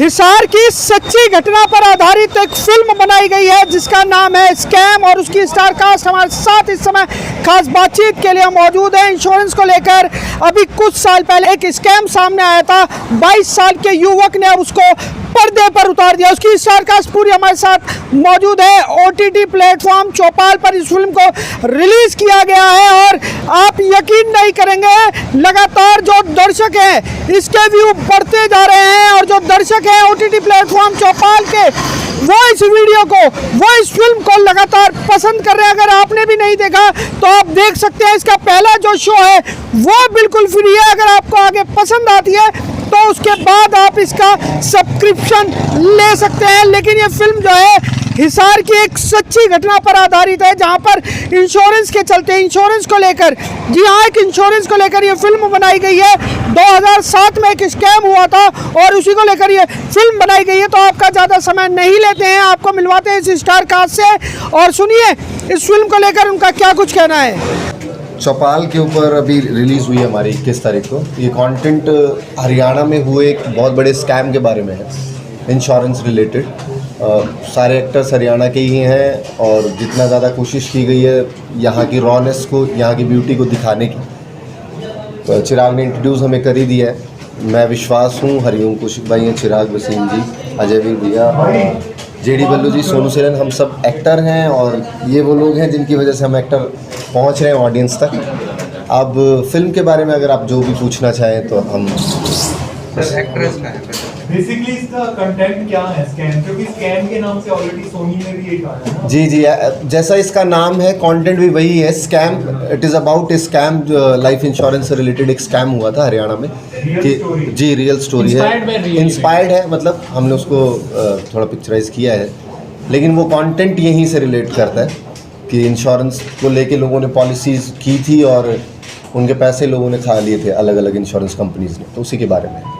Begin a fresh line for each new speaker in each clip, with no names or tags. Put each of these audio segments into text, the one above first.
हिसार की सच्ची घटना पर आधारित एक फिल्म बनाई गई है जिसका नाम है स्कैम और उसकी स्टार कास्ट हमारे साथ इस समय खास बातचीत के लिए मौजूद है। इंश्योरेंस को लेकर अभी कुछ साल पहले एक स्कैम सामने आया था। 22 साल के युवक ने अब उसको पर्दे पर उतार दिया। उसकी स्टार कास्ट पूरी हमारे साथ मौजूद है। OTT प्लेटफॉर्म चौपाल पर इस फिल्म को रिलीज किया गया है और आप यकीन नहीं करेंगे, लगातार जो दर्शक हैं इसके व्यू बढ़ते जा रहे हैं और जो दर्शक हैं OTT प्लेटफॉर्म चौपाल के वो इस वीडियो को, वो इस फिल्म को लगातार पसंद कर रहे हैं। अगर आपने भी नहीं देखा तो आप देख सकते हैं। इसका पहला जो शो है वो बिल्कुल फ्री है। अगर आपको आगे पसंद आती है तो उसके बाद आप इसका सब्सक्रिप्शन ले सकते हैं। लेकिन ये फिल्म जो है हिसार की एक सच्ची घटना पर आधारित है, जहां पर इंश्योरेंस के चलते, इंश्योरेंस को लेकर, जी हाँ, एक इंश्योरेंस को लेकर ये फिल्म बनाई गई है। 2007 में एक स्कैम हुआ था और उसी को लेकर ये फिल्म बनाई गई है। तो आपका ज़्यादा समय नहीं लेते हैं, आपको मिलवाते हैं इस स्टार कास्ट से और सुनिए इस फिल्म को लेकर उनका क्या कुछ कहना है।
चौपाल के ऊपर अभी रिलीज़ हुई है हमारी 21 तारीख को। ये कंटेंट हरियाणा में हुए एक बहुत बड़े स्कैम के बारे में है, इंश्योरेंस रिलेटेड। सारे एक्टर्स हरियाणा के ही हैं और जितना ज़्यादा कोशिश की गई है यहाँ की रॉनेस को, यहाँ की ब्यूटी को दिखाने की, तो चिराग ने इंट्रोड्यूस हमें कर ही दिया है। मैं विश्वास हूँ, हरिओम कौशिक भाई हैं, चिराग वसीम जी, अजय वीर भैया, JD बल्लू जी, सोनू सेन, हम सब एक्टर हैं और ये वो लोग हैं जिनकी वजह से हम एक्टर पहुंच रहे हैं ऑडियंस तक। अब फिल्म के बारे में अगर आप जो भी पूछना चाहें तो हम
बेसिकली इसका कंटेंट क्या है स्कैम, क्योंकि स्कैम के नाम से ऑलरेडी सोनी ने भी ये कहा है ना।
जी, जैसा इसका नाम है कंटेंट भी वही है, scam. It is about scam, life insurance से रिलेटेड एक स्कैम हुआ था हरियाणा में कि जी, रियल स्टोरी है, इंस्पायर्ड है, मतलब हमने उसको थोड़ा पिक्चराइज किया है। लेकिन वो कंटेंट यहीं से रिलेट करता है कि इंश्योरेंस को लेके लोगों ने पॉलिसीज़ की थी और उनके पैसे लोगों ने खा लिए थे अलग अलग इंश्योरेंस कंपनीज ने, तो उसी के बारे में।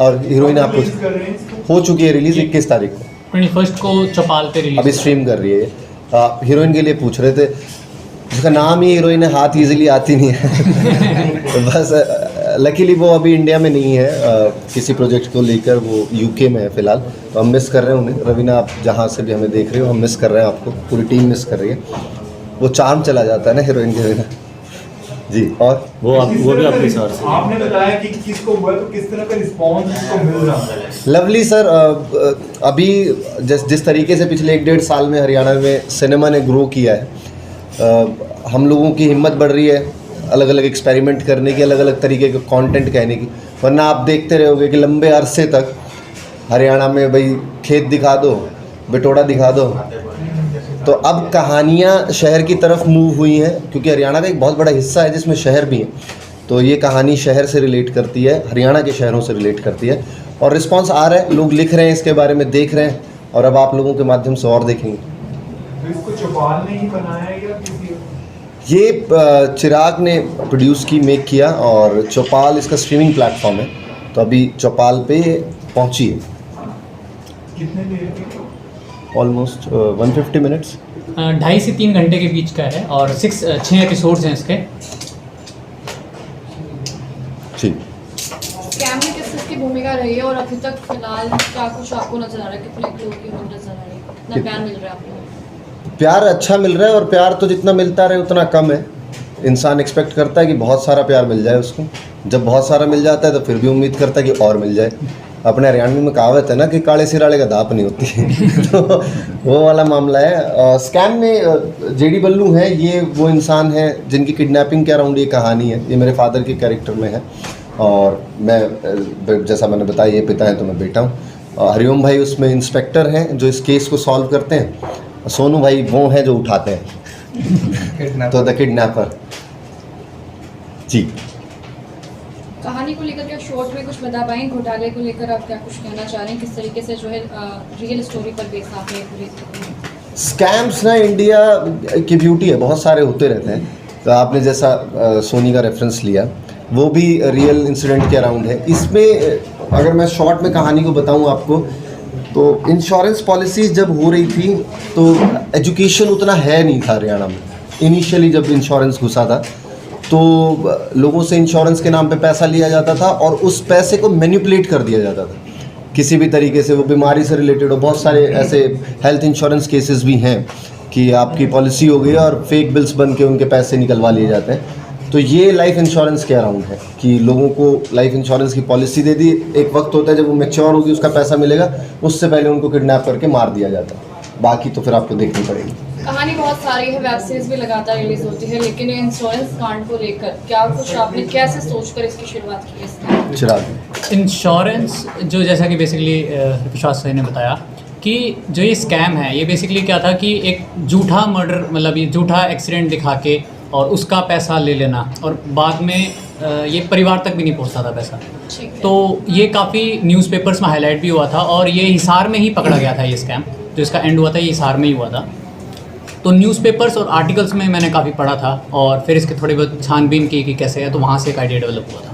और हीरोइन आपको हो चुकी है रिलीज 21 तारीख को,
21 को चौपाल पे रिलीज
अभी स्ट्रीम कर रही है। हीरोइन के लिए पूछ रहे थे, जिसका नाम ही हीरोइन है, हाथ इजीली आती नहीं है तो बस लकीली वो अभी इंडिया में नहीं है, किसी प्रोजेक्ट को लेकर वो UK में है फिलहाल। तो हम मिस कर रहे हैं उन्हें। रवीना, आप जहाँ से भी हमें देख रहे हो, हम मिस कर रहे हैं आपको, पूरी टीम मिस कर रही है। वो चार्म चला जाता है ना हीरोइन के बिना जी। और वो भी आपके साथ से
आपने बताया कि किसको हुआ, तो किस तरह का रिस्पांस इसको मिल रहा है?
लवली सर, अभी जिस तरीके से पिछले 1-1.5 साल में हरियाणा में सिनेमा ने ग्रो किया है, हम लोगों की हिम्मत बढ़ रही है अलग अलग एक्सपेरिमेंट करने की, अलग अलग तरीके के कंटेंट कहने की। वरना आप देखते रहोगे कि लंबे अरसे तक हरियाणा में भाई खेत दिखा दो, बिटोड़ा दिखा दो। तो अब कहानियाँ शहर की तरफ मूव हुई हैं, क्योंकि हरियाणा का एक बहुत बड़ा हिस्सा है जिसमें शहर भी है। तो ये कहानी शहर से रिलेट करती है, हरियाणा के शहरों से रिलेट करती है और रिस्पांस आ रहा है, लोग लिख रहे हैं इसके बारे में, देख रहे हैं और अब आप लोगों के माध्यम से और देखेंगे।
तो इसको चौपाल ने ही बनाया या किसी?
ये चिराग ने प्रोड्यूस की, मेक किया और चौपाल इसका स्ट्रीमिंग प्लेटफॉर्म है। तो अभी चौपाल पे पहुंची है।
कितने देर की?
ऑलमोस्ट 150 मिनट्स,
2.5 से 3 घंटे के बीच का है और 6 एपिसोड्स हैं इसके।
ठीक।
स्कैम में किसकी भूमिका रही है और अभी तक फिलहाल क्या कुछ आपको नजर आ रहा है, कितने लोगों की नजर आ रही है, कितना प्यार मिल रहा है आपको?
प्यार अच्छा मिल रहा है और प्यार तो जितना मिलता रहे उतना कम है। इंसान एक्सपेक्ट करता है कि बहुत सारा प्यार मिल जाए उसको, जब बहुत सारा मिल जाता है तो फिर भी उम्मीद करता है कि और मिल जाए। अपने हरियाणवी में कहावत है ना कि काले सिराले का दाप नहीं होती तो वो वाला मामला है। स्कैम में JD बल्लू हैं, ये वो इंसान हैं जिनकी किडनैपिंग के अराउंड ये कहानी है। ये मेरे फादर के कैरेक्टर में है और मैं, जैसा मैंने बताया, ये पिता हैं तो मैं बेटा हूँ। हरिओम भाई उसमें इंस्पेक्टर हैं जो इस केस को सॉल्व करते हैं, सोनू भाई वो हैं जो उठाते हैं तो द किडनैपर जी।
कहानी को लेकर क्या शॉर्ट में कुछ बता पाएंगे? घोटाले को लेकर आप क्या कुछ कहना चाह रहे हैं, किस तरीके से जो है रियल स्टोरी पर बेस आप है पूरी?
स्कैम्स ना इंडिया की ब्यूटी है, बहुत सारे होते रहते हैं। तो आपने जैसा सोनी का रेफरेंस लिया, वो भी रियल इंसिडेंट के अराउंड है। इसमें अगर मैं शॉर्ट में कहानी को बताऊं आपको, तो इंश्योरेंस पॉलिसीज जब हो रही थी तो एजुकेशन उतना है नहीं था हरियाणा में। इनिशियली जब इंश्योरेंस घुसा था तो लोगों से इंश्योरेंस के नाम पे पैसा लिया जाता था और उस पैसे को मैनिपुलेट कर दिया जाता था। किसी भी तरीके से, वो बीमारी से रिलेटेड हो। बहुत सारे ऐसे हेल्थ इंश्योरेंस केसेस भी हैं कि आपकी पॉलिसी हो गई और फेक बिल्स बन के उनके पैसे निकलवा लिए जाते हैं। तो ये लाइफ इंश्योरेंस के अराउंड है कि लोगों को लाइफ इंश्योरेंस की पॉलिसी दे दी, एक वक्त होता है जब वो मैच्योर होगी उसका पैसा मिलेगा, उससे पहले उनको किडनैप करके मार दिया जाता है। बाकी तो फिर आपको देखनी पड़ेगी।
कहानी बहुत सारी है, वेब सीरीज भी लगातार रिलीज होती है, लेकिन इंश्योरेंस कांड को लेकर क्या कुछ आपने कैसे सोचकर इसकी शुरुआत की है?
चिराग,
इंश्योरेंस जो जैसा कि बेसिकली विश्वास सही ने बताया कि जो ये स्कैम है, ये बेसिकली क्या था कि एक झूठा मर्डर, मतलब ये झूठा एक्सीडेंट दिखा के और उसका पैसा ले लेना, और बाद में ये परिवार तक भी नहीं पहुंचता था पैसा। तो ये काफ़ी न्यूज़पेपर्स में हाईलाइट भी हुआ था, और ये हिसार में ही पकड़ा गया था। ये स्कैम जो इसका एंड हुआ था ये हिसार में ही हुआ था। तो न्यूज़पेपर्स और आर्टिकल्स में मैंने काफ़ी पढ़ा था, और फिर इसके थोड़ी बहुत छानबीन की कि कैसे है, तो वहाँ से एक आइडिया डेवलप हुआ था।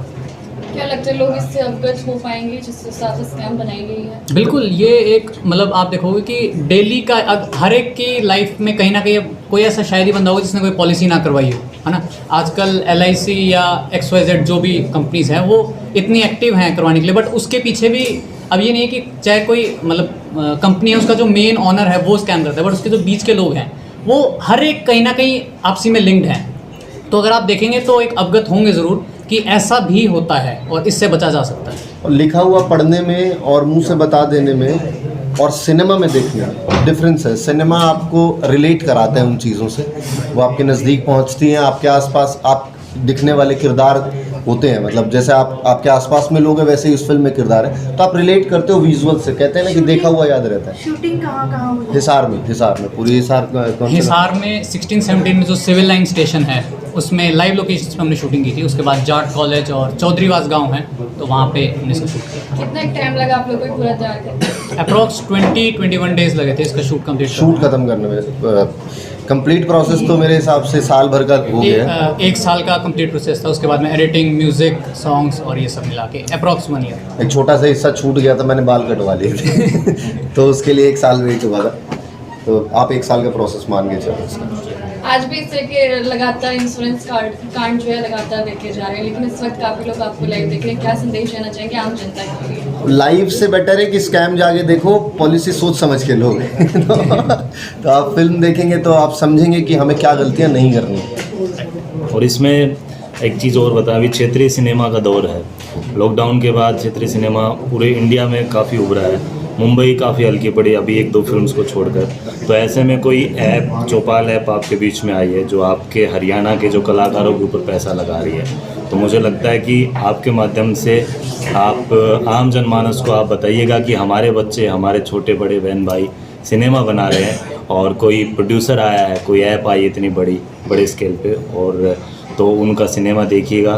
क्या लगता है लोग इससे अवगत हो पाएंगे जिस हिसाब से स्कैम बनाई गई है? बिल्कुल,
ये एक मतलब आप देखोगे कि डेली का हर एक की लाइफ में कहीं ना कहीं कोई ऐसा शायद ही बंदा होगा जिसने कोई पॉलिसी ना करवाई हो, है ना। आजकल LIC या XYZ जो भी कंपनीज हैं वो इतनी एक्टिव हैं करवाने के लिए, बट उसके पीछे भी अब ये नहीं है कि चाहे कोई मतलब कंपनी है उसका जो मेन ऑनर है वो स्कैम करता है, बट उसके जो बीच के लोग हैं वो हर एक कहीं ना कहीं आपसी में लिंक्ड हैं। तो अगर आप देखेंगे तो एक अवगत होंगे ज़रूर कि ऐसा भी होता है और इससे बचा जा सकता है।
और लिखा हुआ पढ़ने में और मुंह से बता देने में और सिनेमा में देखने में डिफरेंस है। सिनेमा आपको रिलेट कराता है उन चीज़ों से, वो आपके नज़दीक पहुंचती हैं, आपके आसपास आप दिखने वाले किरदार होते हैं, मतलब जैसे आपके आसपास में लोग हैं वैसे ही उस फिल्म में किरदार है, तो आप रिलेट करते हो विजुअल से। कहते हैं ना कि देखा हुआ याद रहता है।
शूटिंग कहाँ हुई?
हिसार में पूरी
हिसार में 16-17 में जो सिविल लाइन स्टेशन है उसमें लाइव लोकेशंस पे हमने शूटिंग की थी। उसके बाद जाट कॉलेज और चौधरीवास गांव है, तो वहाँ पे हमने इसको शूट किया।
कितना टाइम लगा आप लोगों को पूरा तैयार करने?
अप्रॉक्स 20-21 डेज लगे थे इसका शूट कंप्लीट
शूट खत्म करने में। कंप्लीट प्रोसेस तो मेरे हिसाब से साल भर का हो गया है।
1 साल का कंप्लीट प्रोसेस था। उसके बाद में एडिटिंग, म्यूजिक, सॉन्ग्स और ये सब मिला के अप्रॉक्स 1 ईयर।
एक छोटा सा हिस्सा छूट गया था, मैंने बाल कटवा लिए थे तो उसके लिए 1 साल वेट हुआ था। तो आप 1 साल का प्रोसेस मान के चलो।
आज भी इस तरह के लगातार इंश्योरेंस कांड जो है लगातार देखे जा रहे हैं, लेकिन इस वक्त काफ़ी लोग आपको लाइव देख रहे हैं। क्या संदेश देना चाहेंगे आम जनता के लिए?
लाइव से बेटर है कि स्कैम जाके देखो, पॉलिसी सोच समझ के लोग तो आप फिल्म देखेंगे तो आप समझेंगे कि हमें क्या गलतियां नहीं करनी।
और इसमें एक चीज़ और बता, अभी क्षेत्रीय सिनेमा का दौर है। लॉकडाउन के बाद क्षेत्रीय सिनेमा पूरे इंडिया में काफ़ी उभरा है। मुंबई काफ़ी हल्की पड़ी अभी 1-2 फिल्म्स को छोड़कर। तो ऐसे में कोई ऐप, चौपाल ऐप आपके बीच में आई है जो आपके हरियाणा के जो कलाकारों के ऊपर पैसा लगा रही है। तो मुझे लगता है कि आपके माध्यम से आप आम जनमानस को आप बताइएगा कि हमारे बच्चे, हमारे छोटे बड़े बहन भाई सिनेमा बना रहे हैं, और कोई प्रोड्यूसर आया है, कोई ऐप आई इतनी बड़े स्केल पे, और तो उनका सिनेमा देखिएगा।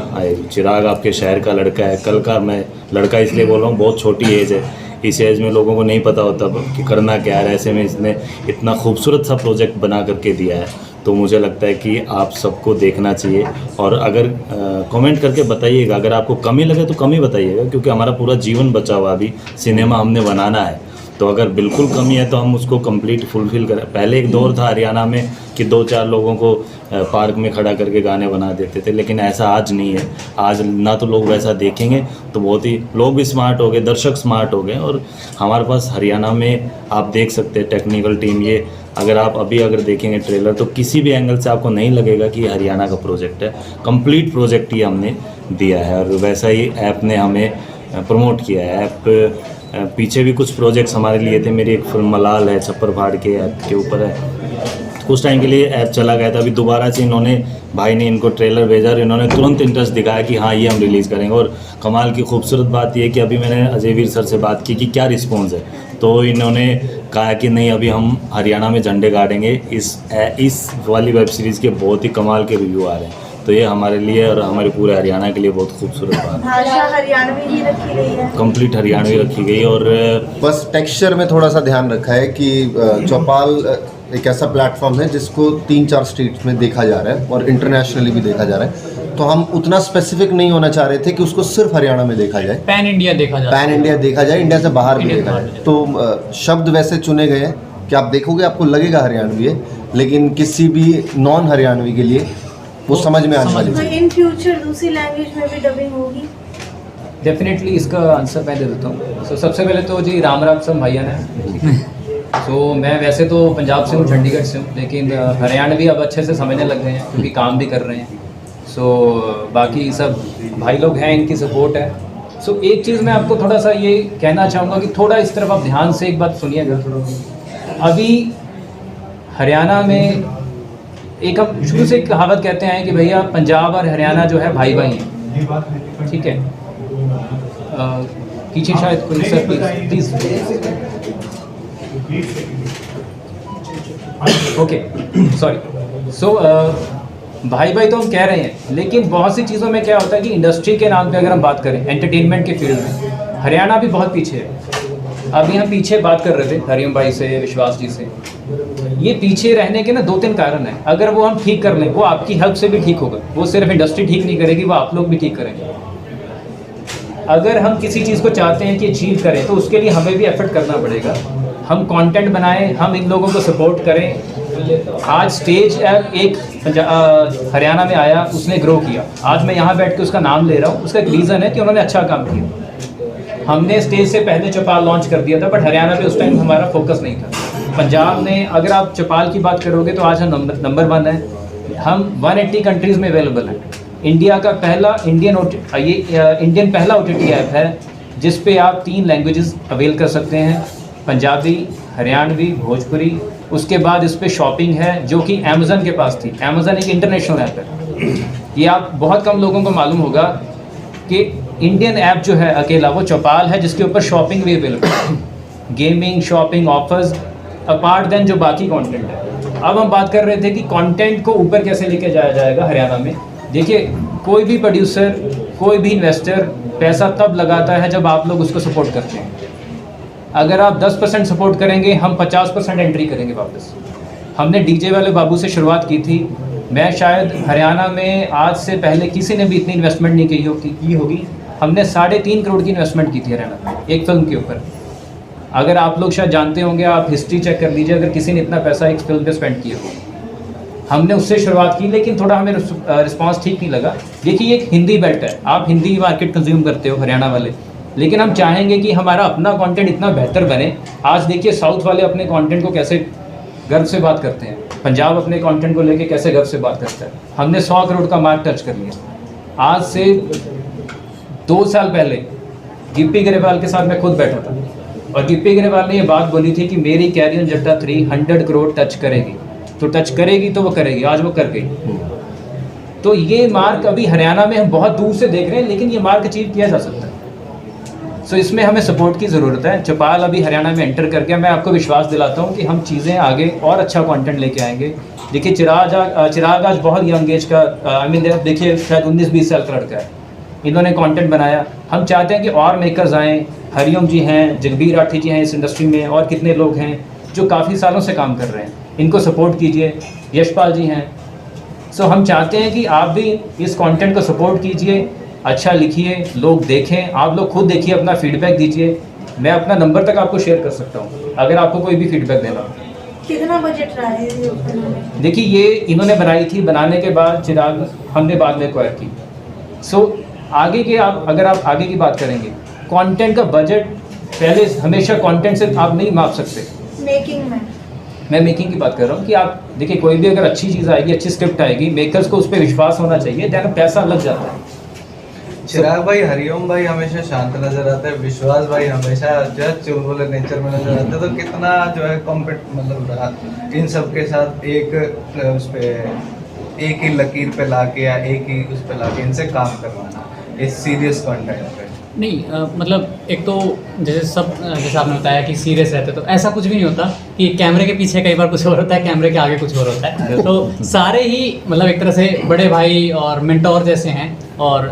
चिराग आपके शहर का लड़का है, कल का, मैं लड़का इसलिए बोल रहा हूँ, बहुत छोटी एज है। इस एज में लोगों को नहीं पता होता कि करना क्या है। ऐसे में इसने इतना खूबसूरत सा प्रोजेक्ट बना करके दिया है, तो मुझे लगता है कि आप सबको देखना चाहिए। और अगर कमेंट करके बताइएगा, अगर आपको कमी लगे तो कमी बताइएगा, क्योंकि हमारा पूरा जीवन बचा हुआ अभी सिनेमा हमने बनाना है। तो अगर बिल्कुल कमी है तो हम उसको कंप्लीट फुलफ़िल करें। पहले एक दौर था हरियाणा में कि 2-4 लोगों को पार्क में खड़ा करके गाने बना देते थे, लेकिन ऐसा आज नहीं है। आज ना तो लोग वैसा देखेंगे, तो बहुत ही लोग भी स्मार्ट हो गए, दर्शक स्मार्ट हो गए। और हमारे पास हरियाणा में आप देख सकते हैं टेक्निकल टीम, ये अगर आप अगर देखेंगे ट्रेलर तो किसी भी एंगल से आपको नहीं लगेगा कि ये हरियाणा का प्रोजेक्ट है। कंप्लीट प्रोजेक्ट ये हमने दिया है, और वैसा ही ऐप ने हमें प्रमोट किया है। ऐप पीछे भी कुछ प्रोजेक्ट्स हमारे लिए थे। मेरी एक फिल्म मलाल है, छप्पर फाड़ के ऐप के ऊपर है। कुछ टाइम के लिए ऐप चला गया था, अभी दोबारा से इन्होंने, भाई ने इनको ट्रेलर भेजा और इन्होंने तुरंत इंटरेस्ट दिखाया कि हाँ ये हम रिलीज़ करेंगे। और कमाल की खूबसूरत बात ये है कि अभी मैंने अजय वीर सर से बात की कि क्या रिस्पॉन्स है, तो इन्होंने कहा कि नहीं अभी हम हरियाणा में झंडे गाड़ेंगे। इस वाली वेब सीरीज़ के बहुत ही कमाल के रिव्यू आ रहे हैं। तो ये हमारे लिए और हमारे पूरे हरियाणा के लिए बहुत खूबसूरत बात है।
भाषा हरियाणवी ही रखी गई है,
कंप्लीट हरियाणवी रखी गई। और
बस टेक्सचर में थोड़ा सा ध्यान रखा है कि चौपाल एक ऐसा प्लेटफॉर्म है जिसको 3-4 स्टेट्स में देखा जा रहा है और इंटरनेशनली भी देखा जा रहा है। तो हम उतना स्पेसिफिक नहीं होना चाह रहे थे कि उसको सिर्फ हरियाणा में देखा जाए,
पैन इंडिया देखा जाए,
इंडिया से बाहर भी देखा जाए। तो शब्द वैसे चुने गए हैं कि आप देखोगे आपको लगेगा हरियाणवी है, लेकिन किसी भी नॉन हरियाणवी के लिए वो समझ में आने वाली
तो
है।
इन फ्यूचर दूसरी लैंग्वेज में भी डबिंग होगी?
डेफिनेटली इसका आंसर मैं दे देता हूँ। सो सबसे पहले तो जी राम राम सब भैया ने। सो मैं वैसे तो पंजाब से हूँ, चंडीगढ़ से हूँ, लेकिन हरियाणवी अब अच्छे से समझने लग गए हैं क्योंकि काम भी कर रहे हैं। सो बाकी सब भाई लोग हैं, इनकी सपोर्ट है। सो एक चीज़ मैं आपको थोड़ा सा ये कहना चाहूँगा कि थोड़ा इस तरफ आप ध्यान से एक बात सुनिएगा। अभी हरियाणा में एक हम शुरू से एक कहावत कहते हैं कि भैया पंजाब और हरियाणा जो है भाई भाई हैं,
ये बात है।
ठीक है। पीछे शायद कोई सर प्लीज ओके सॉरी। सो भाई भाई तो हम कह रहे हैं, लेकिन बहुत सी चीज़ों में क्या होता है कि इंडस्ट्री के नाम पे अगर हम बात करें एंटरटेनमेंट के फील्ड में हरियाणा भी बहुत पीछे है। अभी हम पीछे बात कर रहे थे हरिओम भाई से, विश्वास जी से। ये पीछे रहने के ना 2-3 कारण हैं। अगर वो हम ठीक कर लें, वो आपकी हेल्प से भी ठीक होगा। वो सिर्फ इंडस्ट्री ठीक नहीं करेगी, वो आप लोग भी ठीक करेंगे। अगर हम किसी चीज़ को चाहते हैं कि अचीव करें तो उसके लिए हमें भी एफर्ट करना पड़ेगा। हम कंटेंट बनाएं, हम इन लोगों को सपोर्ट करें। आज स्टेज एक हरियाणा में आया, उसने ग्रो किया। आज मैं यहाँ बैठ के उसका नाम ले रहा हूँ, उसका एक रीज़न है कि उन्होंने अच्छा काम किया। हमने स्टेज से पहले चौपाल लॉन्च कर दिया था, बट हरियाणा पे उस टाइम हमारा फोकस नहीं था। पंजाब ने, अगर आप चौपाल की बात करोगे तो आज हम नंबर 1 है। हम 180 कंट्रीज़ में अवेलेबल हैं। इंडिया का पहला इंडियन पहला OTT ऐप है जिस पे आप 3 लैंग्वेजेस अवेल कर सकते हैं, पंजाबी, हरियाणवी, भोजपुरी। उसके बाद इस पे शॉपिंग है जो कि अमेज़न के पास थी। अमेज़न एक इंटरनेशनल ऐप है। ये आप बहुत कम लोगों को मालूम होगा कि इंडियन ऐप जो है अकेला वो चौपाल है जिसके ऊपर शॉपिंग भी अवेलेबल है। Gaming, shopping, offers apart then जो बाकी कंटेंट है। अब हम बात कर रहे थे कि कंटेंट को ऊपर कैसे लेके जाया जाएगा हरियाणा में। देखिए, कोई भी प्रोड्यूसर, कोई भी इन्वेस्टर पैसा तब लगाता है जब आप लोग उसको सपोर्ट करते हैं। अगर आप 10% सपोर्ट करेंगे, हम 50% एंट्री करेंगे वापस। हमने डीजे वाले बाबू से शुरुआत की थी। मैं शायद हरियाणा में आज से पहले किसी ने भी इतनी इन्वेस्टमेंट नहीं की होगी। हमने 3.5 करोड़ की इन्वेस्टमेंट की थी हरियाणा में एक फिल्म के ऊपर। अगर आप लोग शायद जानते होंगे, आप हिस्ट्री चेक कर लीजिए, अगर किसी ने इतना पैसा एक फिल्म पे स्पेंड किया हो। हमने उससे शुरुआत की, लेकिन थोड़ा हमें रिस्पांस ठीक नहीं लगा। देखिए, ये एक हिंदी बेल्ट है, आप हिंदी मार्केट कंज्यूम करते हो हरियाणा वाले, लेकिन हम चाहेंगे कि हमारा अपना कंटेंट इतना बेहतर बने। आज देखिए साउथ वाले अपने कंटेंट को कैसे गर्व से बात करते हैं, पंजाब अपने कंटेंट को लेके कैसे गर्व से बात करता है। हमने 100 करोड़ का मार्क टच कर लिया। आज से 2 साल पहले गिप्पी गरेवाल के साथ मैं खुद बैठा था और गिप्पी गरेवाल ने ये बात बोली थी कि मेरी कैरी ऑन जट्टा 3 100 करोड़ टच करेगी, तो टच करेगी तो वो करेगी। आज वो कर गई। तो ये मार्क अभी हरियाणा में हम बहुत दूर से देख रहे हैं, लेकिन ये मार्क अचीव किया जा सकता है। सो इसमें हमें सपोर्ट की ज़रूरत है। चौपाल अभी हरियाणा में एंटर करके मैं आपको विश्वास दिलाता हूँ कि हम चीज़ें आगे और अच्छा कंटेंट लेके आएंगे। देखिए, चिराग आज बहुत यंग एज का, देखिए शायद 19-20 साल का लड़का है। इन्होंने कंटेंट बनाया। हम चाहते हैं कि और मेकर्स आएँ। हरिओम जी हैं, जगबीर राठी जी हैं इस इंडस्ट्री में, और कितने लोग हैं जो काफ़ी सालों से काम कर रहे हैं। इनको सपोर्ट कीजिए। यशपाल जी हैं। सो हम चाहते हैं कि आप भी इस कंटेंट को सपोर्ट कीजिए, अच्छा लिखिए, लोग देखें। आप लोग खुद देखिए, अपना फीडबैक दीजिए। मैं अपना नंबर तक आपको शेयर कर सकता हूँ अगर आपको कोई भी फीडबैक देना हो।
कितना बजट रहा है ये बनाने?
देखिए, ये इन्होंने बनाई थी, बनाने के बाद चिराग हमने बाद में एक्वायर की। सो आगे के अगर आप आगे की बात करेंगे, कंटेंट का बजट पहले हमेशा कंटेंट से आप नहीं माप सकते।
मेकिंग में
मैं मेकिंग की बात कर रहा हूँ कि आप देखिए, कोई भी अगर अच्छी चीज़ आएगी, अच्छी स्क्रिप्ट आएगी, मेकर्स को उस पर विश्वास होना चाहिए, देन पैसा लग जाता है।
चिराग भाई, हरिओम भाई हमेशा शांत नजर आते हैं, विश्वास भाई हमेशा जो है चुलबुले नेचर में नजर आते हैं। तो कितना जो है मतलब इन सब के साथ उस पे एक ही लकीर पे लाके या एक ही उस पे लाके इनसे काम करवाना इस सीरियस कंटेंट पे?
नहीं, मतलब एक तो जैसे आपने बताया कि सीरियस रहते, तो ऐसा कुछ भी नहीं होता कि कैमरे के पीछे कई बार कुछ और होता है, कैमरे के आगे कुछ और होता है। तो सारे ही मतलब एक तरह से बड़े भाई और मेंटोर जैसे हैं। और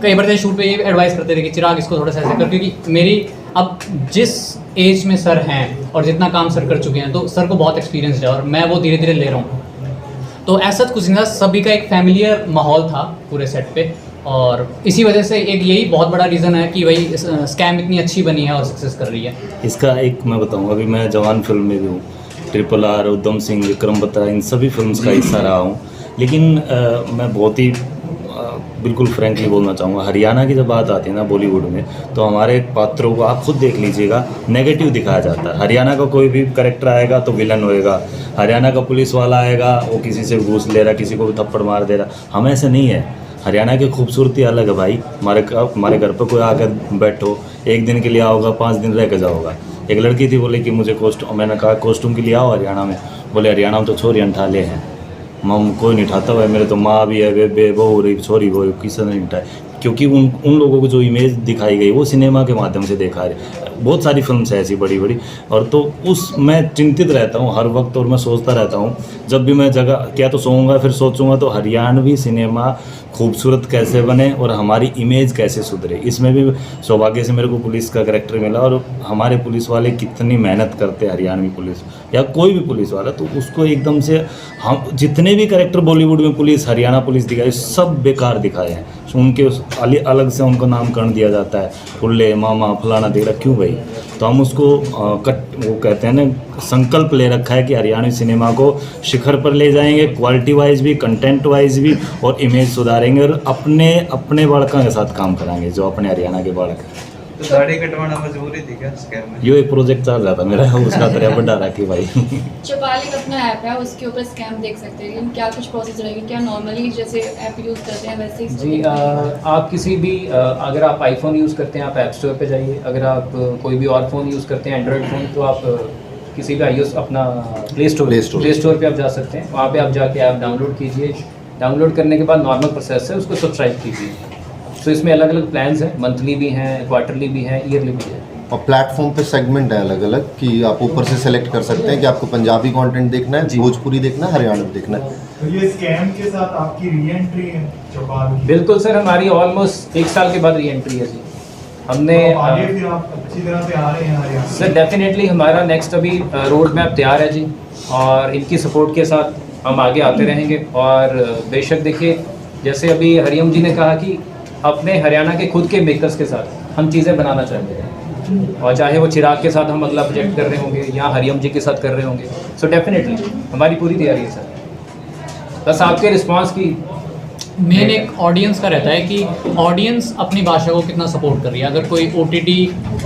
कई बार शूट पे ये एडवाइस करते थे कि चिराग इसको थोड़ा सा ऐसे कर, क्योंकि मेरी अब जिस एज में सर हैं और जितना काम सर कर चुके हैं, तो सर को बहुत एक्सपीरियंस है और मैं वो धीरे धीरे ले रहा हूँ। तो ऐसा कुछ नहीं था, सभी का एक फैमिलियर माहौल था पूरे सेट पे। और इसी वजह से एक यही बहुत बड़ा रीज़न है कि भाई स्कैम इतनी अच्छी बनी है और सक्सेस कर रही है।
इसका एक मैं बताऊँ, अभी मैं जवान फिल्म में भी हूँ, RRR, उधम सिंह, विक्रम बत्रा, इन सभी फिल्म्स का हिस्सा रहा हूँ। लेकिन मैं बहुत ही बिल्कुल फ्रैंकली बोलना चाहूँगा, हरियाणा की जब बात आती है ना बॉलीवुड में, तो हमारे पात्रों को आप खुद देख लीजिएगा, नेगेटिव दिखाया जाता है। हरियाणा का कोई भी कैरेक्टर आएगा तो विलन होएगा, हरियाणा का पुलिस वाला आएगा वो किसी से घूस ले रहा, किसी को भी थप्पड़ मार दे रहा। हम ऐसे नहीं है, हरियाणा की खूबसूरती अलग है भाई। हमारे घर पर कोई आकर बैठो, एक दिन के लिए आओगा, 5 दिन रह के जाओगा। एक लड़की थी, बोले कि मुझे कॉस्ट्यूम, मैंने कहा कॉस्ट्यूम के लिए आओ हरियाणा में, बोले हरियाणा में तो छोरी अंठाले हैं, मम कोई नहीं उठाता हुआ, मेरे तो माँ भी है, बे बहू रही, छोरी वो किसी ने नहीं उठाए। क्योंकि उन लोगों को जो इमेज दिखाई गई वो सिनेमा के माध्यम से देखा है। बहुत सारी फिल्म्स है ऐसी बड़ी बड़ी, और तो उस मैं चिंतित रहता हूँ हर वक्त, और मैं सोचता रहता हूँ जब भी मैं जगह क्या तो सोऊंगा फिर सोचूंगा तो हरियाणवी सिनेमा खूबसूरत कैसे बने और हमारी इमेज कैसे सुधरे। इसमें भी सौभाग्य से मेरे को पुलिस का कैरेक्टर मिला, और हमारे पुलिस वाले कितनी मेहनत करते हैं, हरियाणवी पुलिस या कोई भी पुलिस वाला, तो उसको एकदम से हम जितने भी कैरेक्टर बॉलीवुड में पुलिस हरियाणा पुलिस दिखाए सब बेकार दिखाए हैं। उनके अलग से उनको नामकरण दिया जाता है, फुल्ले मामा फलाना दे रहा, क्यों भाई? तो हम उसको वो कहते हैं ना, संकल्प ले रखा है कि हरियाणवी सिनेमा को शिखर पर ले जाएंगे, क्वालिटी वाइज भी, कंटेंट वाइज भी, और इमेज सुधारेंगे, और अपने बालकों के साथ काम कराएंगे जो अपने हरियाणा के बालक हैं।
तो दाढ़ी कटवाना मजबूरी थी क्या स्कैम में?
ये एक प्रोजेक्ट चल रहा था मेरा, उसका तरह बढ़ा रहा कि भाई
चौपाल एक अपना ऐप है, उसके ऊपर स्कैम देख सकते हैं, लेकिन क्या कुछ प्रोसेस रहेगी? क्या नॉर्मली जैसे ऐप यूज़ करते हैं वैसे ही?
जी आप किसी भी अगर आप आईफोन यूज़ करते हैं आप ऐप स्टोर पे जाइए, अगर आप कोई भी और फ़ोन यूज़ करते हैं एंड्रॉयड फ़ोन, तो आप किसी भी iOS अपना प्ले स्टोर पे आप जा सकते हैं, वहाँ पे आप जाके ऐप डाउनलोड कीजिए। डाउनलोड करने के बाद नॉर्मल प्रोसेस है, उसको सब्सक्राइब कीजिए। तो इसमें अलग अलग प्लान्स हैं, मंथली भी हैं, क्वार्टरली भी हैं, ईयरली भी है,
और प्लेटफॉर्म पे सेगमेंट है अलग अलग कि आप ऊपर से सेलेक्ट कर सकते हैं कि आपको पंजाबी कंटेंट देखना है, भोजपुरी देखना है, हरियाणवी देखना है।
तो ये स्कैम के साथ आपकी री एंट्री है चौपाल की?
बिल्कुल सर, हमारी ऑलमोस्ट 1 साल के बाद री एंट्री है जी। हमने
तो आगे फिर आप अच्छी तरह से आ रहे हैं हरियाणा?
सर डेफिनेटली हमारा नेक्स्ट अभी रोड मैप तैयार है जी, और इनकी सपोर्ट के साथ हम आगे आते रहेंगे। और बेशक देखिए, जैसे अभी हरिओम जी ने कहा कि अपने हरियाणा के खुद के मेकर्स के साथ हम चीज़ें बनाना चाहते हैं, और चाहे वो चिराग के साथ हम अगला प्रोजेक्ट कर रहे होंगे या हरिओम जी के साथ कर रहे होंगे, सो डेफिनेटली हमारी पूरी तैयारी है सर। बस आपके रिस्पांस की
मेन एक ऑडियंस का रहता है कि ऑडियंस अपनी भाषा को कितना सपोर्ट कर रही है। अगर कोई OTT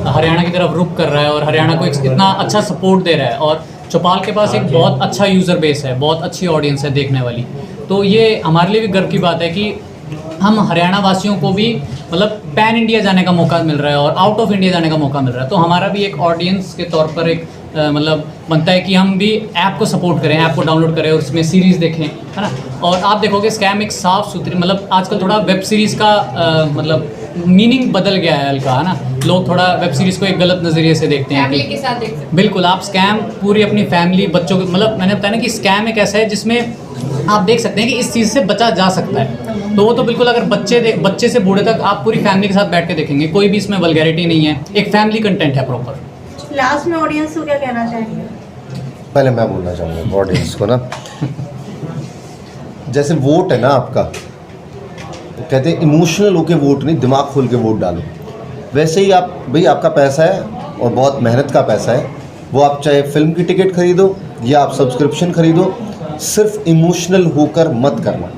हरियाणा की तरफ रुख कर रहा है और हरियाणा को इतना अच्छा सपोर्ट दे रहा है, और चौपाल के पास एक बहुत अच्छा यूज़र बेस है, बहुत अच्छी ऑडियंस है देखने वाली, तो ये हमारे लिए भी गर्व की बात है कि हम हरियाणा वासियों को भी मतलब पैन इंडिया जाने का मौका मिल रहा है और आउट ऑफ इंडिया जाने का मौका मिल रहा है। तो हमारा भी एक ऑडियंस के तौर पर एक मतलब बनता है कि हम भी ऐप को सपोर्ट करें, ऐप को डाउनलोड करें और उसमें सीरीज़ देखें, है ना। और आप देखोगे स्कैम एक साफ़ सुथरी, मतलब आजकल थोड़ा वेब सीरीज़ का मतलब मीनिंग बदल गया है हल्का, है ना। लोग थोड़ा वेब सीरीज़ को एक गलत नज़रिए से देखते हैं
फैमिली के साथ देख सकते हैं।
बिल्कुल, आप स्कैम पूरी अपनी फैमिली बच्चों को, मतलब मैंने बताया ना कि स्कैम एक ऐसा है जिसमें आप देख सकते हैं कि इस चीज़ से बचा जा सकता है। तो वो तो बिल्कुल, अगर बच्चे से बूढ़े तक आप पूरी फैमिली के साथ बैठ के देखेंगे, कोई भी इसमें वल्गैरिटी नहीं है, एक फैमिली कंटेंट है प्रॉपर।
लास्ट में ऑडियंस को क्या कहना चाहेंगे?
पहले मैं बोलना चाहूँगा ऑडियंस को ना, जैसे वोट है ना आपका, कहते हैं इमोशनल होके वोट नहीं, दिमाग खोल के वोट डालो। वैसे ही आप भाई, आपका पैसा है और बहुत मेहनत का पैसा है, वो आप चाहे फिल्म की टिकट खरीदो या आप सब्सक्रिप्शन खरीदो, सिर्फ इमोशनल होकर मत करना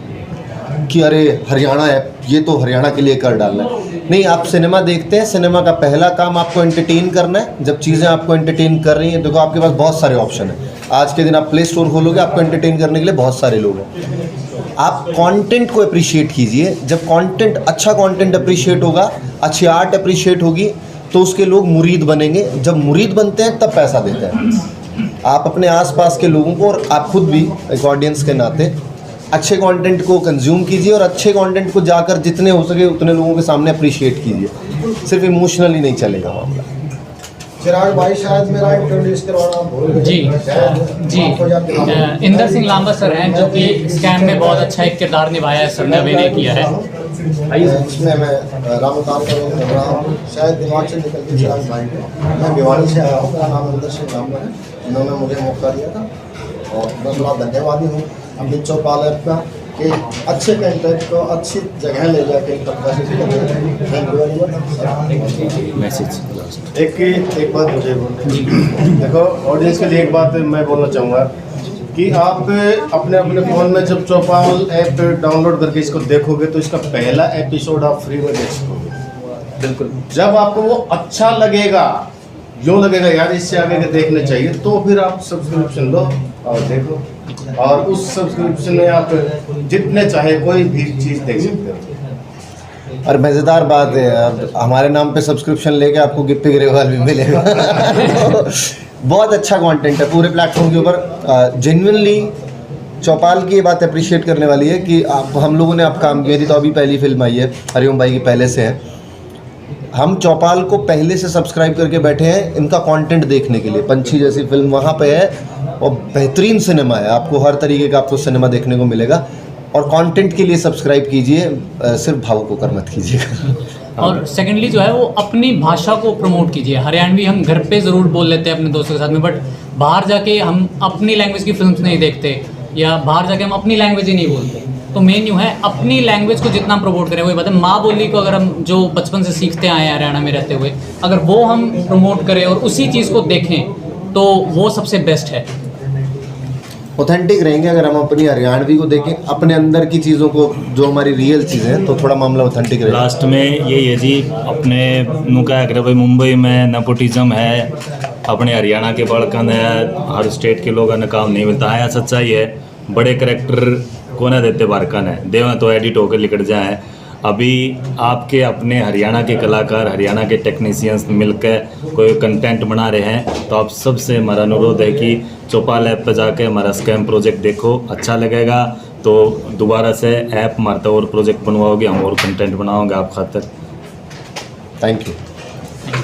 कि अरे हरियाणा है, ये तो हरियाणा के लिए कर डालना है। नहीं, आप सिनेमा देखते हैं, सिनेमा का पहला काम आपको एंटरटेन करना है। जब चीज़ें आपको एंटरटेन कर रही हैं, देखो आपके पास बहुत सारे ऑप्शन हैं। आज के दिन आप प्ले स्टोर खोलोगे, आपको एंटरटेन करने के लिए बहुत सारे लोग हैं। आप कंटेंट को अप्रिशिएट कीजिए। जब कंटेंट, अच्छा कंटेंट अप्रिशिएट होगा, अच्छी आर्ट अप्रिशिएट होगी, तो उसके लोग मुरीद बनेंगे। जब मुरीद बनते हैं तब पैसा देते हैं। आप अपने आसपास के लोगों को, और आप खुद भी एक ऑडियंस के नाते अच्छे कंटेंट को कंज्यूम कीजिए, और अच्छे कंटेंट को जाकर जितने हो सके उतने लोगों के सामने अप्रिशिएट कीजिए। सिर्फ इमोशनली नहीं चलेगा मामला।
चिराग भाई, शायद मेरा इंट्रोड्यूस करवाना भूल गए।
जी इंदर सिंह लांबा सर हैं, जो कि स्कैम में बहुत अच्छा एक किरदार निभाया है, सर ने अभिनय किया है।
इसमें मैं रामतार का रोल कर रहा हूँ, शायद दिमाग से निकल के चिराग भाई। मैं भिवानी से आया हूँ, मेरा नाम इंदर सिंह लांबा है। इन्होंने मुझे मौका दिया था और मैं बड़ा धन्यवादी हूँ अपनी चौपाल ऐप का कि अच्छे कंटेंट को अच्छी जगह ले जाके प्रकाशित कर रहे हैं। Thank you very much.
Message
एक बात मुझे देखो, ऑडियंस के लिए एक बात मैं बोलना चाहूँगा कि आप अपने अपने फ़ोन में जब चौपाल ऐप डाउनलोड करके इसको देखोगे तो इसका पहला एपिसोड आप फ्री में देख सकोगे।
बिल्कुल।
जब आपको वो अच्छा लगेगा, यूँ लगेगा यार इससे आगे के देखने चाहिए, तो फिर आप सब्सक्रिप्शन लो और देखो, और उस सब्सक्रिप्शन में आप जितने चाहे कोई भी चीज़ देख सकते हो।
और मज़ेदार बात है, अब हमारे नाम पे सब्सक्रिप्शन लेके आपको गिप्पी ग्रेवाल भी मिलेगा। बहुत अच्छा कंटेंट है पूरे प्लेटफॉर्म के ऊपर। जेन्युइनली चौपाल की ये बात अप्रिशिएट करने वाली है कि आप हम लोगों ने आप काम किया थी, तो अभी पहली फिल्म आई है, हरिओम भाई की पहले से है। हम चौपाल को पहले से सब्सक्राइब करके बैठे हैं इनका कंटेंट देखने के लिए। पंछी जैसी फिल्म वहाँ पे है और बेहतरीन सिनेमा है, आपको हर तरीके का आपको सिनेमा देखने को मिलेगा। और कंटेंट के लिए सब्सक्राइब कीजिए, सिर्फ भावुक होकर मत कीजिएगा।
और सेकेंडली जो है वो अपनी भाषा को प्रमोट कीजिए। हरियाणवी हम घर पे ज़रूर बोल लेते हैं अपने दोस्तों के साथ में, बट बाहर जाके हम अपनी लैंग्वेज की फिल्म्स नहीं देखते, या बाहर जाके हम अपनी लैंग्वेज ही नहीं बोलते। तो मेन यूँ है अपनी लैंग्वेज को जितना प्रमोट करें, वही बात है। माँ बोली को अगर हम जो बचपन से सीखते आए हैं हरियाणा में रहते हुए, अगर वो हम प्रमोट करें और उसी चीज़ को देखें तो वो सबसे बेस्ट है।
ऑथेंटिक रहेंगे अगर हम अपनी हरियाणवी को देखें, अपने अंदर की चीज़ों को, जो हमारी रियल चीज़ें हैं, तो थोड़ा मामला ऑथेंटिक रहेगा।
लास्ट में यही है जी, अपने नु क्या करे भाई, मुंबई में नेपोटिज्म है, अपने हरियाणा के बड़कन है, हर स्टेट के लोगों ने काम नहीं मिलता है। सच्चाई है, बड़े करेक्टर को ना देते बारकन है, देवा तो एडिट होकर लिखट जाए। अभी आपके अपने हरियाणा के कलाकार, हरियाणा के टेक्नीशियंस मिलकर कोई कंटेंट बना रहे हैं, तो आप सबसे हमारा अनुरोध है कि चौपाल ऐप पर जाकर हमारा स्कैम प्रोजेक्ट देखो, अच्छा लगेगा तो दोबारा से ऐप मारता और प्रोजेक्ट बनवाओगे, हम और कंटेंट बनाओगे आप खातर।
Thank you.